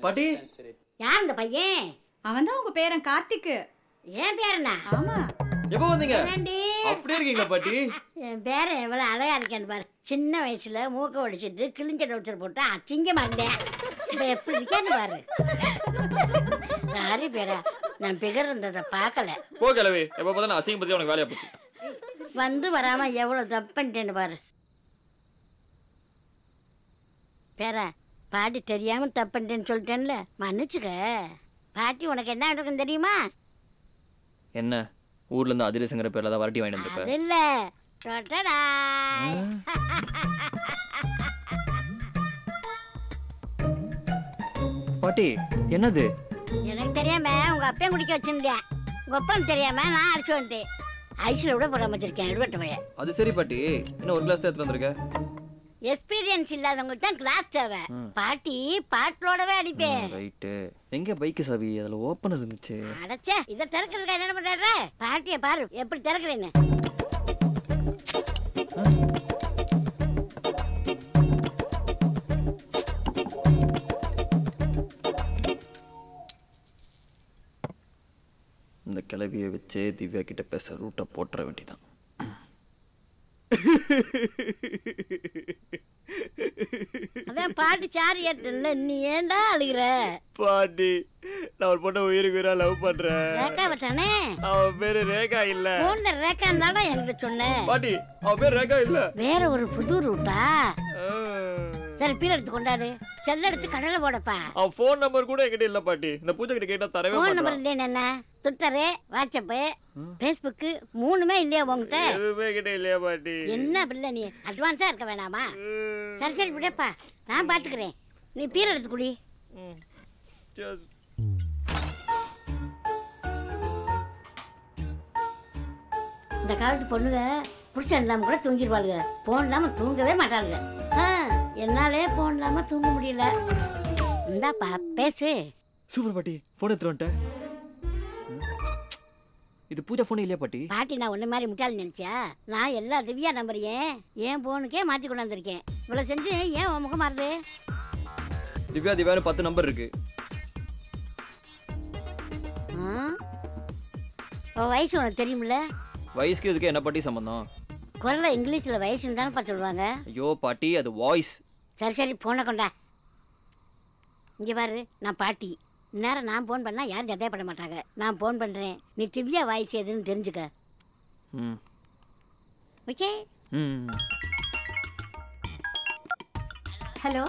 பாட்டி யார் இந்த பையன்? அவன் தான் உங்க பேரன் கார்த்திக். ஏன் பேரனா? ஆமா. எப்போ வந்தீங்க? அப்படியே இருக்கீங்களா பாட்டி? என் பேரன் எவ்வளவு அழகா இருக்கேன்னு பாரு. சின்ன வயசுல மூக்க ஒடிச்சிட்டு கிழிஞ்ச டவுச்சர் போட்டு அசிங்கமா இருந்தேன். இப்ப எப்படி இருக்கேன்னு பாரு. சாரி பேரா, நான் பிகர் இருந்ததை பார்க்கல. போ கிளவி, எப்ப பார்த்தா நான் அசிங்கம் பத்தி உனக்கு வேலையா போச்சு. வந்து வராம எவ்வளவு தப்பு பண்ணிட்டேன்னு பாரு. பேரா, பாட்டி தெரியாம தப்பு பண்ணிட்டேன்னு சொல்லிட்டேன்ல, மன்னிச்சுக்க. பாட்டி உனக்கு என்ன இருக்குன்னு தெரியுமா? என்ன ஊர்ல இருந்து அதிரசங்கிற பேர்ல தான் வரட்டி வாங்கிட்டு வந்திருப்ப. அது இல்ல, டொட்டடா. பாட்டி என்னது? எனக்கு தெரியாம உங்க அப்பையும் குடிக்க வச்சிருந்தேன். உங்க அப்பன்னு தெரியாம நான் அடிச்சு வந்துட்டேன். ஐஸ்ல விட போடாம வச்சிருக்கேன் எடுவட்ட பையன். அது சரி பாட்டி, இன்னும் ஒரு கிளாஸ் எடுத்து வந்திருக்க. எக்ஸ்பீரியன்ஸ் இல்லாதவங்களுக்கு தான் கிளாஸ் தேவை. பாட்டி பாட்டிலோடவே அடிப்பேன். ரைட்டு. எங்க பைக் சாவி? அதுல ஓபனர் இருந்துச்சு. அடச்சே, இத திறக்கிறதுக்கு என்ன பண்ற? பாட்டிய பாரு எப்படி திறக்கிறேன்னு. இந்த கிளவியை வச்சு திவ்யா கிட்ட பேச ரூட்டை போட்டுற வேண்டியதான். அதான் பாட்டி சாரி ஏட்டல, நீ ஏன்டா அழுகுற? பாட்டி, நான் ஒரு பொண்ணை உயிருக்கு உயிரா லவ் பண்றேன். ரேகா வச்சானே? அவ பேரு ரேகா இல்ல. போன்ல ரேகா இருந்தாலும் என்கிட்ட சொன்னேன். பாட்டி, அவ பேரு ரேகா இல்ல. வேற ஒரு புது ரூட்டா? சரி, பீர் எடுத்து கொண்டாடு. செல்ல எடுத்து கடலை போடப்பா. அவ போன் நம்பர் கூட என்கிட்ட இல்ல பாட்டி. இந்த பூஜை கிட்ட கேட்டா தரவே மாட்டா. போன் நம்பர் இல்லையா? என்ன ட்விட்டர், வாட்ஸ்அப், ஃபேஸ்புக் மூணுமே இல்லையா உங்ககிட்ட? எதுவுமே கிட்ட இல்லையா பாட்டி? என்ன பிள்ளை நீ, அட்வான்ஸா இருக்க வேணாமா? சரி சரி விடப்பா, நான் பாத்துக்கிறேன். நீ பீர் எடுத்து குடி. இந்த காலத்து பொண்ணுங்க புடிச்ச இல்லாம கூட தூங்கிடுவாளுங்க. போன் இல்லாம தூங்கவே மாட்டாளுங்க. என்னாலே போன் இல்லாம தூங்க முடியல. இந்தாப்பா பேசு. சூப்பர் பாட்டி, போன் எடுத்து வந்துட்டேன். இது பூஜா போன் இல்லையா பாட்டி? பாட்டி, நான் ஒண்ணு மாதிரி முட்டாளி நினைச்சியா? நான் எல்லா திவ்யா நம்பரையும் என் போனுக்கே மாத்தி கொண்டு வந்திருக்கேன். இவ்வளவு செஞ்சு ஏன் உன் முகம் மாறுது? திவ்யா திவ்யான்னு 10 நம்பர் இருக்கு. வயசு உனக்கு தெரியுமில்ல? வயசுக்கு இதுக்கு என்ன பாட்டி சம்பந்தம்? குரல இங்கிலீஷ்ல வயசுன்னு தானே சொல்லுவாங்க. ஐயோ பாட்டி, அது வாய்ஸ். சரி சரி, போனை கொண்டா. இங்க பாரு, நான் பாட்டி. இந்நேரம் நான் போன் பண்ணா யாரும் சந்தேகப்பட மாட்டாங்க. நான் போன் பண்றேன், நீ திவ்யா வாய்ஸ் எதுன்னு தெரிஞ்சுக்க. ஓகே. ஹலோ,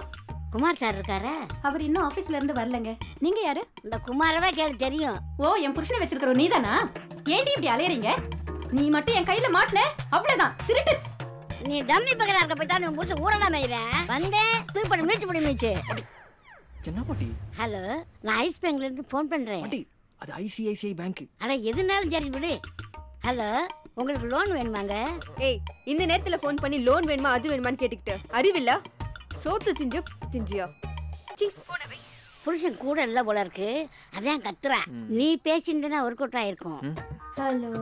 குமார் சார் இருக்காரா? அவர் இன்னும் ஆபீஸ்ல இருந்து வரலங்க. நீங்க யாரு? இந்த குமாரவே கேளு, தெரியும். ஓ, என் புருஷனை வச்சிருக்கிற நீதானா? ஏன்டி இப்படி அலையறீங்க? நீ மட்டும் என் கையில மாட்டன, அவ்வளவுதான் திருட்டு. நீ டம்மி பக்கத்துல இருக்க போய் தான் உன் புருஷன் ஊரடா மேயிற. வந்தே தூக்கி போடு, மீச்சு போடு மீச்சு. என்ன பாட்டி? ஹலோ, நான் ஐஸ் பேங்க்ல இருந்து போன் பண்றேன். பாட்டி, அது ஐசிஐசிஐ பேங்க். அட எதுனாலும் சரி விடு. ஹலோ, உங்களுக்கு லோன் வேணுமாங்க? ஏய், இந்த நேரத்துல போன் பண்ணி லோன் வேணுமா அது வேணுமான்னு கேட்டுக்கிட்டு அறிவில்ல? சோத்து தின்றியா? புருஷன் கூட இல்ல போல இருக்கு, அதான் கத்துறா. நீ பேசினா ஒர்க் அவுட் ஆயிருக்கும். ஹலோ,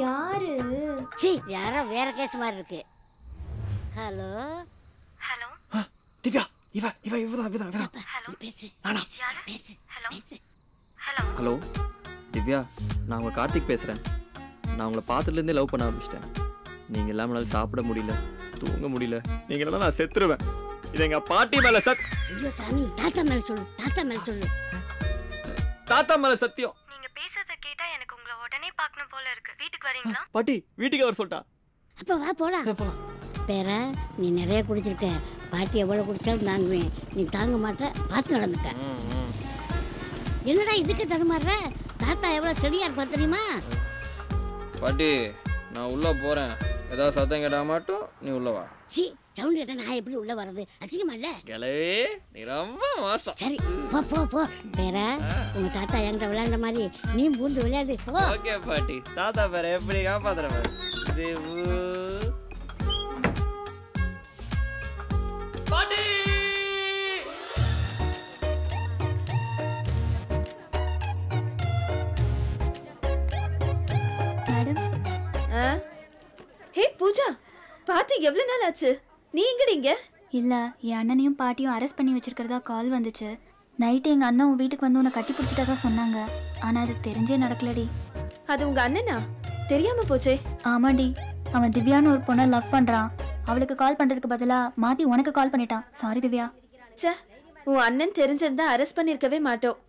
யாரு? சி, யாரோ வேற கேஸ் மாதிரி இருக்கு. ஹலோ ஹலோ திவ்யா, இவதான். ஹலோ, பேசு. பேசு. ஹலோ ஹலோ திவ்யா, நான் உங்க கார்த்திக் பேசுறேன். நான் உங்களை பார்த்துலேருந்தே லவ் பண்ண ஆரம்பிச்சிட்டேன். நீங்க இல்லாம சாப்பிட முடியல, தூங்க முடியல. நீங்க இல்லைன்னா நான் செத்துருவேன். இது எங்க பாட்டி மேல ஐயோ சாமி, தாத்தா மேல சொல்லு. தாத்தா மேல சத்தியம். நீங்க பேசுறத கேட்டா எனக்கு உங்களை உடனே பார்க்கணும் போல இருக்கு. வீட்டுக்கு வரீங்களா? பாட்டி, வீட்டுக்கு வர சொல்லிட்டா. அப்ப வா போலாம். பேரா, நீ நிறைய குடிச்சிருக்க. பாட்டி எவ்வளவு குடிச்சாலும் தாங்குவேன். நீ தாங்க மாட்ட, பார்த்து நடந்துக்க. என்னடா இதுக்கு தடுமாறுற? தாத்தா எவ்வளவு செடியா இருப்பா தெரியுமா? பாட்டி, நான் உள்ள போறேன். ஏதாவது சத்தம் கேட்டா மட்டும் நீ உள்ள வா. சி, சவுண்ட் கேட்டா நான் எப்படி உள்ள வர்றது? அசிங்கமா இல்ல? கிளவே, நீ ரொம்ப மோசம். சரி, போ. பேரா, உங்க தாத்தா என்கிட்ட விளையாண்ட மாதிரி நீ பூந்து விளையாடு. ஓகே பாட்டி, தாத்தா பேரை எப்படி காப்பாத்துற பாரு. பாட்டி, ஹே பூஜா, பாத்து எவ்வளவு நாள் ஆச்சு? நீ எங்கடிங்க? இல்லை, என் அண்ணனையும் பாட்டியும் அரெஸ்ட் பண்ணி வச்சிருக்கிறதா கால் வந்துச்சு. நைட்டு எங்கள் அண்ணன் உன் வீட்டுக்கு வந்து உன்னை கட்டி பிடிச்சிட்டதா சொன்னாங்க. ஆனால் அது தெரிஞ்சே நடக்கலடி. அது உங்க அண்ணனா? தெரியாம போச்சே. ஆமாடி, அவன் திவ்யான்னு ஒரு பொண்ணை லவ் பண்ணுறான். அவளுக்கு கால் பண்ணுறதுக்கு பதிலாக மாற்றி உனக்கு கால் பண்ணிட்டான். சாரி திவ்யா. சே, உன் அண்ணன் தெரிஞ்சிருந்தா அரெஸ்ட் பண்ணிருக்கவே மாட்டோம்.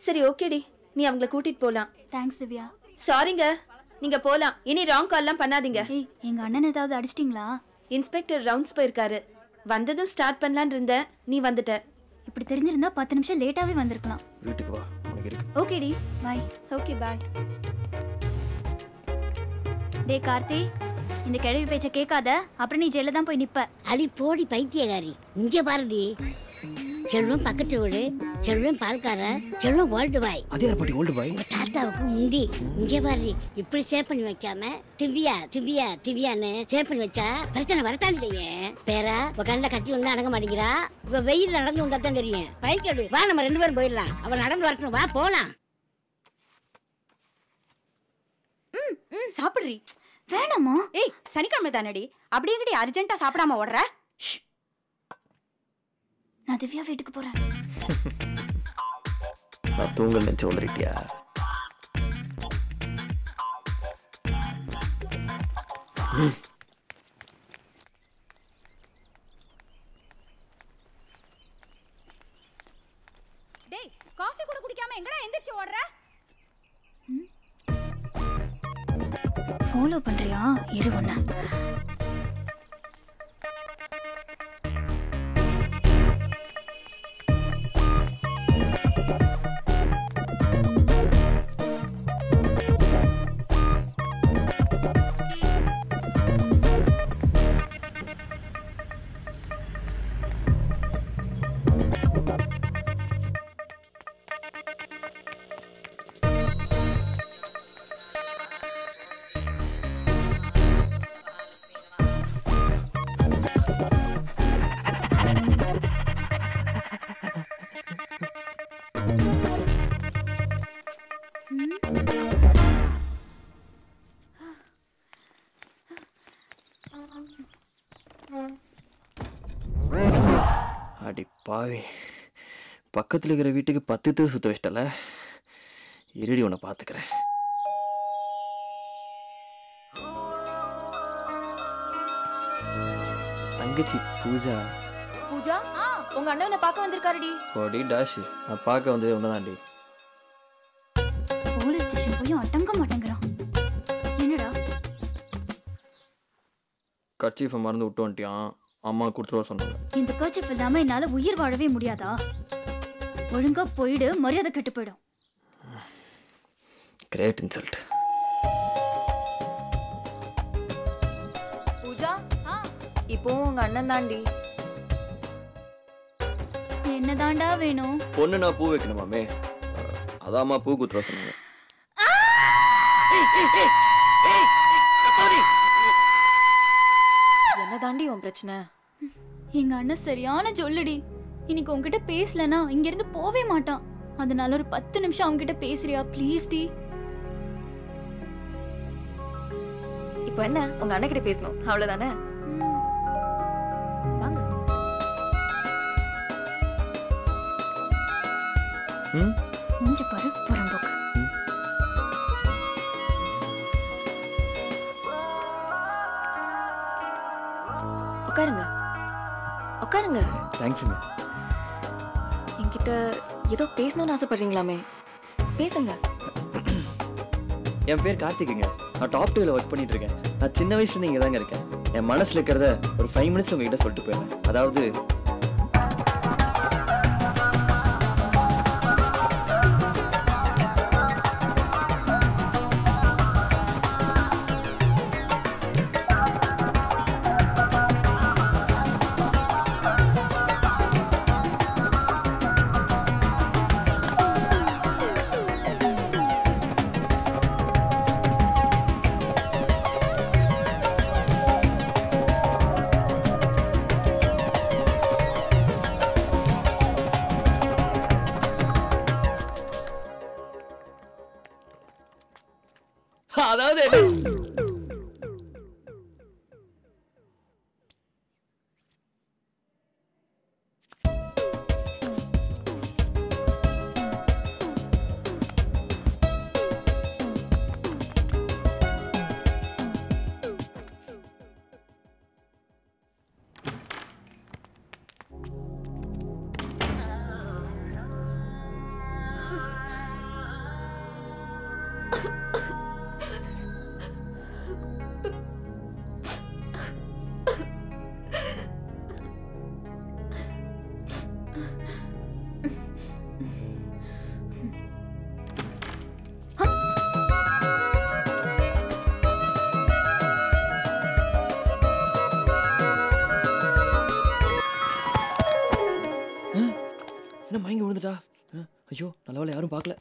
சரி ஓகேடி, நீ அவங்கள கூட்டிட்டு போலாம். தேங்க்ஸ் திவ்யா. சாரிங்க, நீங்க போலாம். இனி ராங் கால்லாம் பண்ணாதீங்க. ஏய், எங்கள் அண்ணன் ஏதாவது அடிச்சிட்டிங்களா? இன்ஸ்பெக்டர் ரவுண்ட்ஸ் போயிருக்காரு. வந்ததும் ஸ்டார்ட் பண்ணலான்னு இருந்தேன், நீ வந்துட்ட. இப்படி தெரிஞ்சிருந்தா 10 நிமிஷம் லேட்டாகவே வந்திருக்கலாம். வீட்டுக்கு வா, உனக்கு இருக்கு. ஓகேடி, பாய். Okay bye. டே கார்த்தி, இந்த கிழவி பேச்சை கேட்காத, அப்புறம் நீ ஜெயில தான் போய் நிப்ப. அடி போடி பைத்தியக்காரி, இங்கே பாருடி. செல்வம் பக்கத்து வீடு, செல்வம் பால்காரன், செல்வம் ஓல்டு பாய். அதே பாட்டி ஓல்டு பாய். உங்க தாத்தாவுக்கு முந்தி. இங்கே பாரு, இப்படி சேவ் பண்ணி வைக்காம திவ்யா திவ்யா திவ்யான்னு சேவ் பண்ணி வச்சா பிரச்சனை வரத்தான் செய்யும். பேரா உங்க கண்ணில் கட்டி ஒண்ணு அடங்க மாட்டேங்கிறா. இவ வெயில் நடந்து வந்தாதான் தெரியும். பைக் எடு, வா நம்ம 2 பேரும் போயிடலாம். அவன் நடந்து வரட்டும், வா போலாம். சாப்பிடுறீ? வேணாமா? ஏய், சனிக்கிழமை தானடி, அப்படியே எங்கடி அர்ஜென்ட்டா சாப்பிடாம ஓடுற? நான் திவ்யா வீட்டுக்கு போறேன். நான் தூங்கல் நினைச்சு ஓடுறிட்டியா? டேய், காஃபி கூட குடிக்காம எங்கடா எந்திரச்சு ஓடுற? ஃபாலோ பண்றியா? இரு ஒண்ணு. அடி பாவி, பக்கத்தில் இருக்கிற வீட்டுக்கு 10 தேர் சுத்த வச்சிட்டல. இருடி, உன்னை பார்த்துக்கிறேன். தங்கச்சி பூஜா. பூஜா, உங்க அண்ணனை பார்க்க வந்திருக்காருடி. ஓடி டாஷ், நான் பார்க்க வந்ததே ஒன்றுதான்டி. போலீஸ் ஸ்டேஷன் போய் அடங்க மாட்டேங்கிறான். என்னடா? கர்ச்சீஃபை மறந்து விட்டு வந்துட்டியான். அம்மா கொடுத்துருவா சொன்னாங்க. இந்த கர்ச்சீஃப் இல்லாம என்னால உயிர் வாழவே முடியாதா? ஒழுங்கா போயிடு, மரியாதை கெட்டு போயிடும். Great insult. பூஜா, இப்போ உங்க அண்ணன் தாண்டி. என்னதாண்டா வேணும்? பொண்ணு நான் பூ வைக்கணுமாமே, அதான் அம்மா பூ குத்துருவா சொன்னாங்க. என்ன தாண்டி உன் பிரச்சனை? எங்க அண்ணன் சரியான சொல்லுடி. இன்னைக்கு உன்கிட்ட பேசலனா இங்க இருந்து போவே மாட்டான். அதனால ஒரு 10 நிமிஷம் அவன்கிட்ட பேசுறியா ப்ளீஸ் டி? இப்போ என்ன, உங்க அண்ணன் கிட்ட பேசணும் அவ்வளவுதானே? வாங்க. மூஞ்சி பாரு, புறம்போக்கு. உட்காருங்க, உட்காருங்க. தேங்க்ஸுங்க. என்கிட்ட ஏதோ பேசணும்னு ஆசைப்படுறீங்களாமே, பேசுங்க. என் பேர் கார்த்திக்குங்க. நான் டாப் 2ல ஒர்க் பண்ணிட்டு இருக்கேன். நான் சின்ன வயசுலேருந்து இங்கே தாங்க இருக்கேன். என் மனசில் இருக்கிறத ஒரு 5 மினிட்ஸ் உங்ககிட்ட சொல்லிட்டு போயிடுவேன். அதாவது என்ன மயங்கி விழுந்துட்டா? ஐயோ நல்ல வேளை யாரும் பார்க்கல.